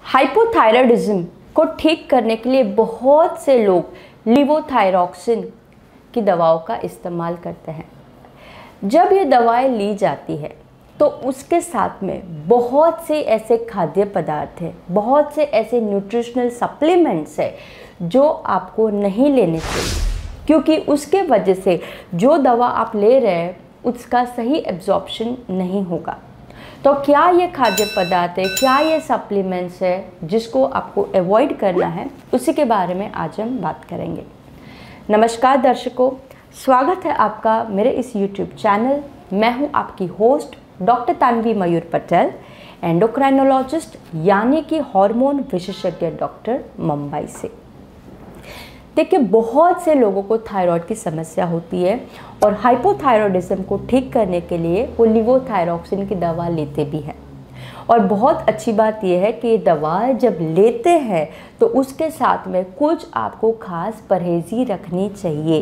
Hypothyroidism को ठीक करने के लिए बहुत से लोग लेवोथायरॉक्सिन की दवाओं का इस्तेमाल करते हैं। जब ये दवाएं ली जाती है तो उसके साथ में बहुत से ऐसे खाद्य पदार्थ हैं, बहुत से ऐसे न्यूट्रिशनल सप्लीमेंट्स हैं जो आपको नहीं लेने चाहिए, क्योंकि उसके वजह से जो दवा आप ले रहे हैं उसका सही एब्जॉर्प्शन नहीं होगा। तो क्या ये खाद्य पदार्थ है, क्या ये सप्लीमेंट्स है जिसको आपको अवॉइड करना है, उसी के बारे में आज हम बात करेंगे। नमस्कार दर्शकों, स्वागत है आपका मेरे इस YouTube चैनल। मैं हूं आपकी होस्ट डॉक्टर तानवी मयूर पटेल, एंडोक्राइनोलॉजिस्ट यानी कि हार्मोन विशेषज्ञ डॉक्टर, मुंबई से। देखिए, बहुत से लोगों को थायराइड की समस्या होती है और हाइपोथायराइडिज्म को ठीक करने के लिए वो लेवोथायरॉक्सिन की दवा लेते भी हैं। और बहुत अच्छी बात यह है कि ये दवा जब लेते हैं तो उसके साथ में कुछ आपको खास परहेज़ी रखनी चाहिए।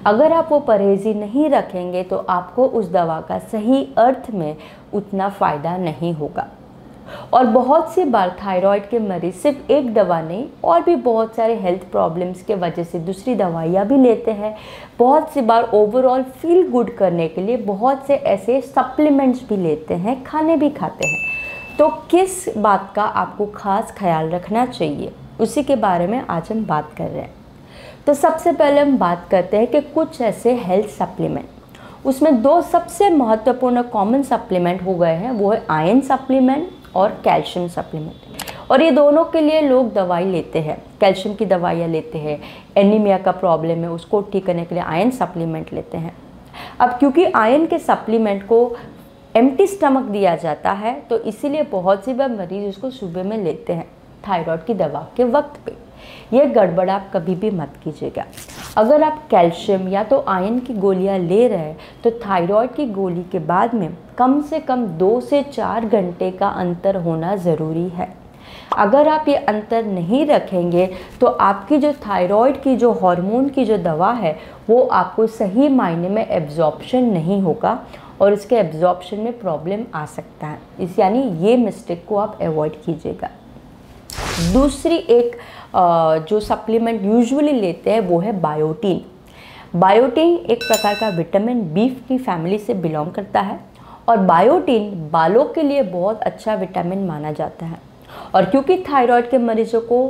अगर आप वो परहेज़ी नहीं रखेंगे तो आपको उस दवा का सही अर्थ में उतना फ़ायदा नहीं होगा। और बहुत सी बार थायराइड के मरीज सिर्फ एक दवा नहीं, और भी बहुत सारे हेल्थ प्रॉब्लम्स के वजह से दूसरी दवाइयाँ भी लेते हैं। बहुत सी बार ओवरऑल फील गुड करने के लिए बहुत से ऐसे सप्लीमेंट्स भी लेते हैं, खाने भी खाते हैं। तो किस बात का आपको खास ख्याल रखना चाहिए, उसी के बारे में आज हम बात कर रहे हैं। तो सबसे पहले हम बात करते हैं कि कुछ ऐसे हेल्थ सप्लीमेंट, उसमें दो सबसे महत्वपूर्ण कॉमन सप्लीमेंट हो गए हैं, वो है आयरन सप्लीमेंट और कैल्शियम सप्लीमेंट। और ये दोनों के लिए लोग दवाई लेते हैं, कैल्शियम की दवाइयाँ लेते हैं, एनीमिया का प्रॉब्लम है उसको ठीक करने के लिए आयरन सप्लीमेंट लेते हैं। अब क्योंकि आयरन के सप्लीमेंट को एम्प्टी स्टमक दिया जाता है तो इसीलिए बहुत सी बार मरीज उसको सुबह में लेते हैं थायराइड की दवा के वक्त पे। ये गड़बड़ आप कभी भी मत कीजिएगा। अगर आप कैल्शियम या तो आयरन की गोलियां ले रहे हैं तो थायराइड की गोली के बाद में कम से कम 2 से 4 घंटे का अंतर होना ज़रूरी है। अगर आप ये अंतर नहीं रखेंगे तो आपकी जो थायराइड की जो हार्मोन की जो दवा है वो आपको सही मायने में एब्जॉर्प्शन नहीं होगा और इसके एब्जॉर्प्शन में प्रॉब्लम आ सकता है। इस यानी ये मिस्टेक को आप अवॉइड कीजिएगा। दूसरी एक जो सप्लीमेंट यूजुअली लेते हैं वो है बायोटीन। बायोटीन एक प्रकार का विटामिन बी की फैमिली से बिलोंग करता है और बायोटीन बालों के लिए बहुत अच्छा विटामिन माना जाता है। और क्योंकि थायराइड के मरीजों को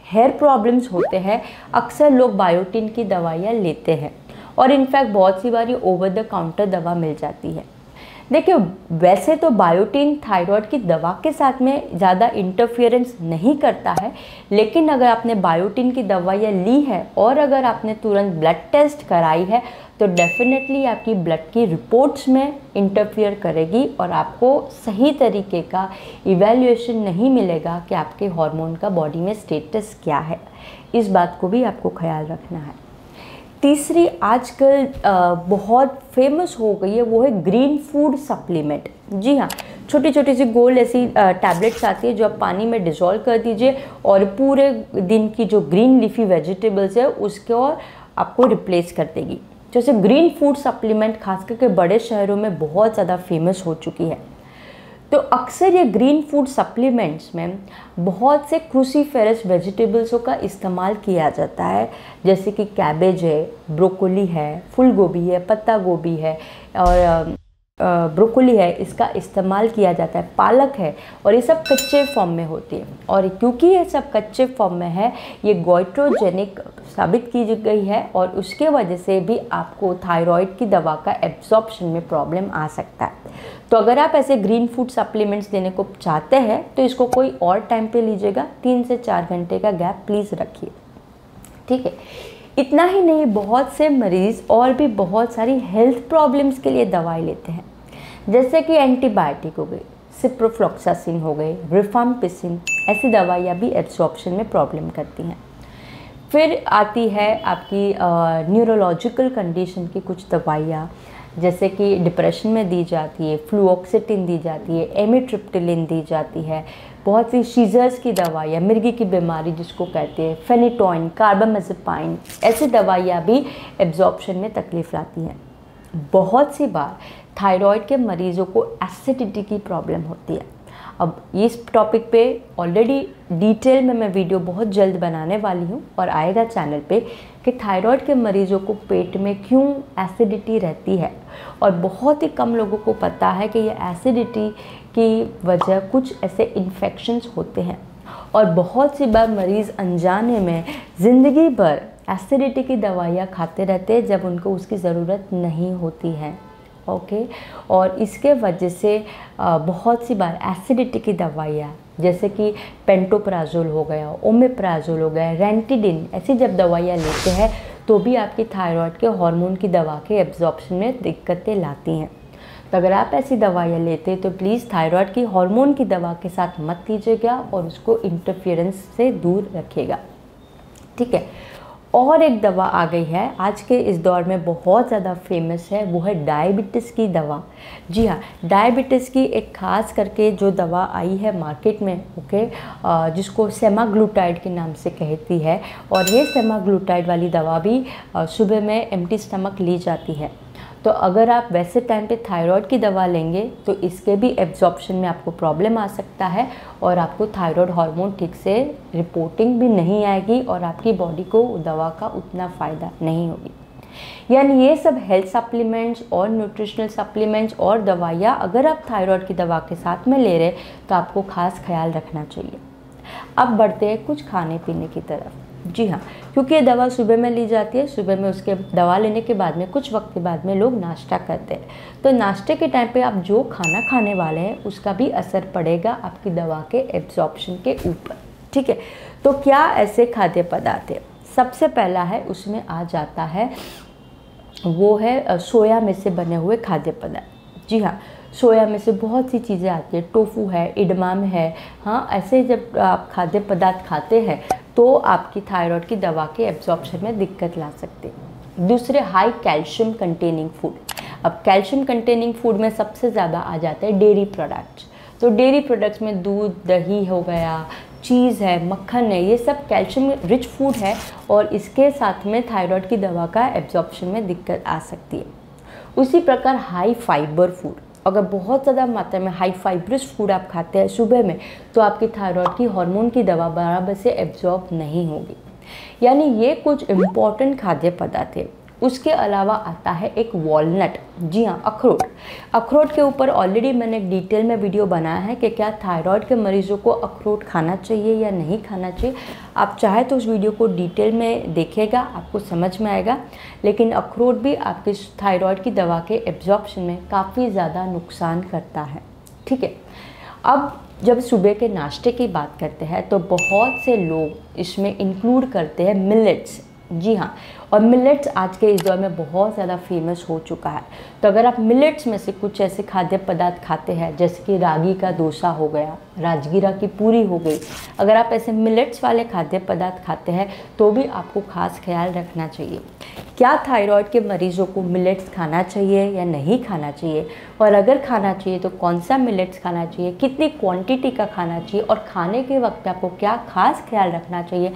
हेयर प्रॉब्लम्स होते हैं, अक्सर लोग बायोटीन की दवाइयाँ लेते हैं और इनफैक्ट बहुत सी बार ये ओवर द काउंटर दवा मिल जाती है। देखिए, वैसे तो बायोटीन थायराइड की दवा के साथ में ज़्यादा इंटरफियरेंस नहीं करता है, लेकिन अगर आपने बायोटीन की दवाइयाँ ली है और अगर आपने तुरंत ब्लड टेस्ट कराई है तो डेफिनेटली आपकी ब्लड की रिपोर्ट्स में इंटरफियर करेगी और आपको सही तरीके का इवैल्यूएशन नहीं मिलेगा कि आपके हार्मोन का बॉडी में स्टेटस क्या है। इस बात को भी आपको ख्याल रखना है। तीसरी आजकल बहुत फेमस हो गई है वो है ग्रीन फूड सप्लीमेंट। जी हाँ, छोटी छोटी सी गोल ऐसी टैबलेट्स आती है जो आप पानी में डिज़ोल्व कर दीजिए और पूरे दिन की जो ग्रीन लीफी वेजिटेबल्स है उसको आपको रिप्लेस कर देगी। जैसे ग्रीन फूड सप्लीमेंट खास करके बड़े शहरों में बहुत ज़्यादा फेमस हो चुकी है। तो अक्सर ये ग्रीन फूड सप्लीमेंट्स में बहुत से क्रूसीफेरस वेजिटेबल्सों का इस्तेमाल किया जाता है, जैसे कि कैबेज है, ब्रोकोली है, फूल गोभी है, पत्ता गोभी है और ब्रोकोली है, इसका इस्तेमाल किया जाता है, पालक है, और ये सब कच्चे फॉर्म में होती है। और क्योंकि ये सब कच्चे फॉर्म में है, ये गोइट्रोजेनिक साबित की गई है और उसके वजह से भी आपको थायराइड की दवा का एब्जॉर्प्शन में प्रॉब्लम आ सकता है। तो अगर आप ऐसे ग्रीन फूड सप्लीमेंट्स लेने को चाहते हैं तो इसको कोई और टाइम पे लीजिएगा, 3 से 4 घंटे का गैप प्लीज़ रखिए, ठीक है। इतना ही नहीं, बहुत से मरीज़ और भी बहुत सारी हेल्थ प्रॉब्लम्स के लिए दवाई लेते हैं, जैसे कि एंटीबायोटिक हो गई, सिप्रोफ्लॉक्सासिन हो गई, रिफाम्पिसिन, ऐसी दवाइयाँ भी एब्जॉर्प्शन में प्रॉब्लम करती हैं। फिर आती है आपकी न्यूरोलॉजिकल कंडीशन की कुछ दवाइयाँ, जैसे कि डिप्रेशन में दी जाती है, फ्लूओक्सेटिन दी जाती है, एमिट्रिप्टिलिन दी जाती है, बहुत सी सीजर्स की दवाइयाँ, मिर्गी की बीमारी जिसको कहते हैं, फेनिटोइन, कार्बामेज़ेपाइन, ऐसी दवाइयाँ भी एब्जॉर्प्शन में तकलीफ लाती हैं। बहुत सी बार थायराइड के मरीज़ों को एसिडिटी की प्रॉब्लम होती है। अब इस टॉपिक पे ऑलरेडी डिटेल में मैं वीडियो बहुत जल्द बनाने वाली हूँ और आएगा चैनल पे कि थायराइड के मरीज़ों को पेट में क्यों एसिडिटी रहती है। और बहुत ही कम लोगों को पता है कि ये एसिडिटी की वजह कुछ ऐसे इन्फेक्शंस होते हैं और बहुत सी बार मरीज़ अनजाने में ज़िंदगी भर एसिडिटी की दवाइयाँ खाते रहते हैं जब उनको उसकी ज़रूरत नहीं होती है। ओके और इसके वजह से बहुत सी बार एसिडिटी की दवाइयाँ जैसे कि पेंटोप्राजोल हो गया, ओमेप्राजोल हो गया, रेंटिडिन, ऐसी जब दवाइयाँ लेते हैं तो भी आपकी थायराइड के हार्मोन की दवा के एब्जॉर्प्शन में दिक्कतें लाती हैं। तो अगर आप ऐसी दवाइयाँ लेते हैं तो प्लीज़ थायराइड की हार्मोन की दवा के साथ मत लीजिएगा और उसको इंटरफेरेंस से दूर रखिएगा। ठीक है। और एक दवा आ गई है आज के इस दौर में बहुत ज़्यादा फेमस है, वो है डायबिटीज़ की दवा। जी हाँ, डायबिटीज़ की एक खास करके जो दवा आई है मार्केट में, ओके, जिसको सेमाग्लूटाइड के नाम से कहती है। और ये सेमाग्लूटाइड वाली दवा भी सुबह में एम्प्टी स्टमक ली जाती है। तो अगर आप वैसे टाइम पे थायराइड की दवा लेंगे तो इसके भी एब्जॉर्प्शन में आपको प्रॉब्लम आ सकता है और आपको थायराइड हार्मोन ठीक से रिपोर्टिंग भी नहीं आएगी और आपकी बॉडी को दवा का उतना फ़ायदा नहीं होगी। यानी ये सब हेल्थ सप्लीमेंट्स और न्यूट्रिशनल सप्लीमेंट्स और दवाइयाँ अगर आप थायराइड की दवा के साथ में ले रहे तो आपको खास ख्याल रखना चाहिए। अब बढ़ते हैं कुछ खाने पीने की तरफ। जी हाँ, क्योंकि ये दवा सुबह में ली जाती है, सुबह में उसके दवा लेने के बाद में कुछ वक्त के बाद में लोग नाश्ता करते हैं। तो नाश्ते के टाइम पे आप जो खाना खाने वाले हैं उसका भी असर पड़ेगा आपकी दवा के एब्जॉर्प्शन के ऊपर। ठीक है, तो क्या ऐसे खाद्य पदार्थ है? सबसे पहला है उसमें आ जाता है वो है सोया में से बने हुए खाद्य पदार्थ। जी हाँ, सोया में से बहुत सी चीज़ें आती है, टोफू है, इडमाम है। हाँ, ऐसे जब आप खाद्य पदार्थ खाते हैं तो आपकी थायराइड की दवा के एब्जॉर्प्शन में दिक्कत ला सकते हैं। दूसरे, हाई कैल्शियम कंटेनिंग फूड। अब कैल्शियम कंटेनिंग फूड में सबसे ज़्यादा आ जाते हैं डेयरी प्रोडक्ट्स। तो डेयरी प्रोडक्ट्स में दूध, दही हो गया, चीज़ है, मक्खन है, ये सब कैल्शियम रिच फूड है और इसके साथ में थायराइड की दवा का एब्जॉर्प्शन में दिक्कत आ सकती है। उसी प्रकार हाई फाइबर फूड, अगर बहुत ज़्यादा मात्रा में हाई फाइब्रस फूड आप खाते हैं सुबह में तो आपकी थायराइड की हार्मोन की दवा बराबर से एब्जॉर्ब नहीं होगी। यानी ये कुछ इम्पॉर्टेंट खाद्य पदार्थ है। उसके अलावा आता है एक वॉलनट। जी हाँ, अखरोट। अखरोट के ऊपर ऑलरेडी मैंने एक डिटेल में वीडियो बनाया है कि क्या थायराइड के मरीजों को अखरोट खाना चाहिए या नहीं खाना चाहिए। आप चाहे तो उस वीडियो को डिटेल में देखिएगा, आपको समझ में आएगा। लेकिन अखरोट भी आपके थायराइड की दवा के एब्जॉर्प्शन में काफ़ी ज़्यादा नुकसान करता है। ठीक है, अब जब सुबह के नाश्ते की बात करते हैं तो बहुत से लोग इसमें इंक्लूड करते हैं मिलेट्स। जी हाँ, और मिलेट्स आज के इस दौर में बहुत ज़्यादा फेमस हो चुका है। तो अगर आप मिलेट्स में से कुछ ऐसे खाद्य पदार्थ खाते हैं जैसे कि रागी का डोसा हो गया, राजगीरा की पूरी हो गई, अगर आप ऐसे मिलेट्स वाले खाद्य पदार्थ खाते हैं तो भी आपको खास ख्याल रखना चाहिए। क्या थायराइड के मरीजों को मिलेट्स खाना चाहिए या नहीं खाना चाहिए, और अगर खाना चाहिए तो कौन सा मिलेट्स खाना चाहिए, कितनी क्वांटिटी का खाना चाहिए और खाने के वक्त आपको क्या खास ख्याल रखना चाहिए,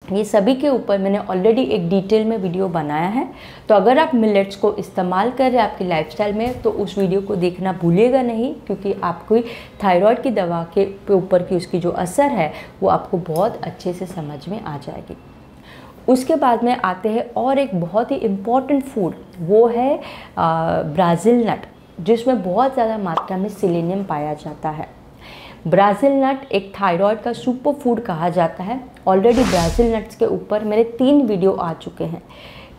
ये सभी के ऊपर मैंने ऑलरेडी एक डिटेल में वीडियो बनाया है। तो अगर आप मिलेट्स को इस्तेमाल कर रहे हैं आपकी लाइफस्टाइल में तो उस वीडियो को देखना भूलिएगा नहीं, क्योंकि आपको थायराइड की दवा के ऊपर की उसकी जो असर है वो आपको बहुत अच्छे से समझ में आ जाएगी। उसके बाद में आते हैं और एक बहुत ही इम्पॉर्टेंट फूड, वो है ब्राज़िल नट, जिसमें बहुत ज़्यादा मात्रा में सेलेनियम पाया जाता है। ब्राज़िल नट एक थायराइड का सुपर फूड कहा जाता है। ऑलरेडी ब्राज़िल नट्स के ऊपर मेरे 3 वीडियो आ चुके हैं,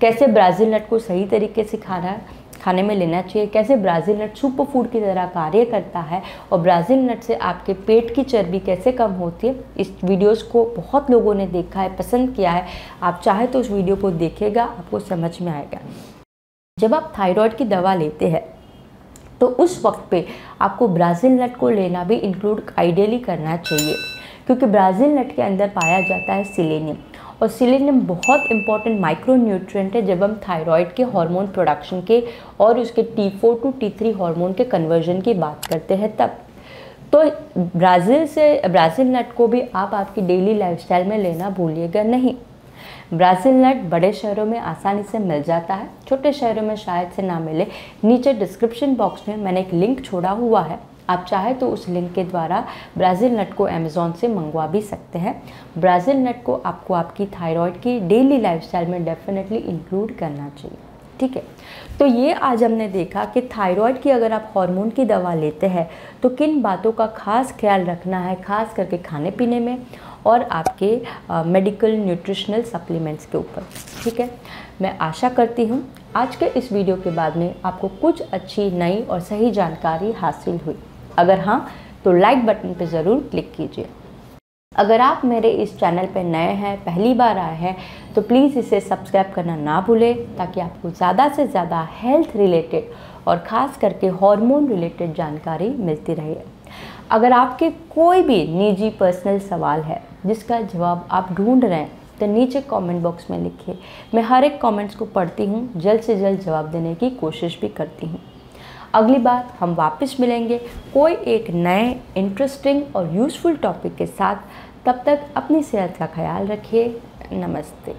कैसे ब्राज़िल नट को सही तरीके से खाने में लेना चाहिए, कैसे ब्राज़िल नट सुपर फूड की तरह कार्य करता है और ब्राज़िल नट से आपके पेट की चर्बी कैसे कम होती है। इस वीडियोस को बहुत लोगों ने देखा है, पसंद किया है। आप चाहे तो उस वीडियो को देखिएगा, आपको समझ में आएगा। जब आप थायराइड की दवा लेते हैं तो उस वक्त पे आपको ब्राज़िल नट को लेना भी इंक्लूड आइडियली करना चाहिए, क्योंकि ब्राज़िल नट के अंदर पाया जाता है सेलेनियम, और सेलेनियम बहुत इंपॉर्टेंट माइक्रो न्यूट्रिएंट है जब हम थायराइड के हार्मोन प्रोडक्शन के और उसके T4 to T3 हार्मोन के कन्वर्जन की बात करते हैं तब। तो ब्राज़िल नट को भी आप आपकी डेली लाइफस्टाइल में लेना भूलिएगा नहीं। ब्राज़िल नट बड़े शहरों में आसानी से मिल जाता है, छोटे शहरों में शायद से ना मिले। नीचे डिस्क्रिप्शन बॉक्स में मैंने एक लिंक छोड़ा हुआ है, आप चाहे तो उस लिंक के द्वारा ब्राज़िल नट को अमेज़ॉन से मंगवा भी सकते हैं। ब्राज़िल नट को आपको आपकी थायराइड की डेली लाइफस्टाइल में डेफिनेटली इंक्लूड करना चाहिए। ठीक है, तो ये आज हमने देखा कि थायराइड की अगर आप हार्मोन की दवा लेते हैं तो किन बातों का खास ख्याल रखना है, खास करके खाने पीने में और आपके मेडिकल न्यूट्रिशनल सप्लीमेंट्स के ऊपर। ठीक है, मैं आशा करती हूँ आज के इस वीडियो के बाद में आपको कुछ अच्छी नई और सही जानकारी हासिल हुई। अगर हाँ तो लाइक बटन पे ज़रूर क्लिक कीजिए। अगर आप मेरे इस चैनल पर नए हैं, पहली बार आए हैं, तो प्लीज़ इसे सब्सक्राइब करना ना भूलें ताकि आपको ज़्यादा से ज़्यादा हेल्थ रिलेटेड और ख़ास करके हार्मोन रिलेटेड जानकारी मिलती रहे। अगर आपके कोई भी निजी पर्सनल सवाल है जिसका जवाब आप ढूंढ रहे हैं तो नीचे कमेंट बॉक्स में लिखिए। मैं हर एक कमेंट्स को पढ़ती हूँ, जल्द से जल्द जवाब देने की कोशिश भी करती हूँ। अगली बार हम वापस मिलेंगे कोई एक नए इंटरेस्टिंग और यूज़फुल टॉपिक के साथ। तब तक अपनी सेहत का ख्याल रखिए। नमस्ते।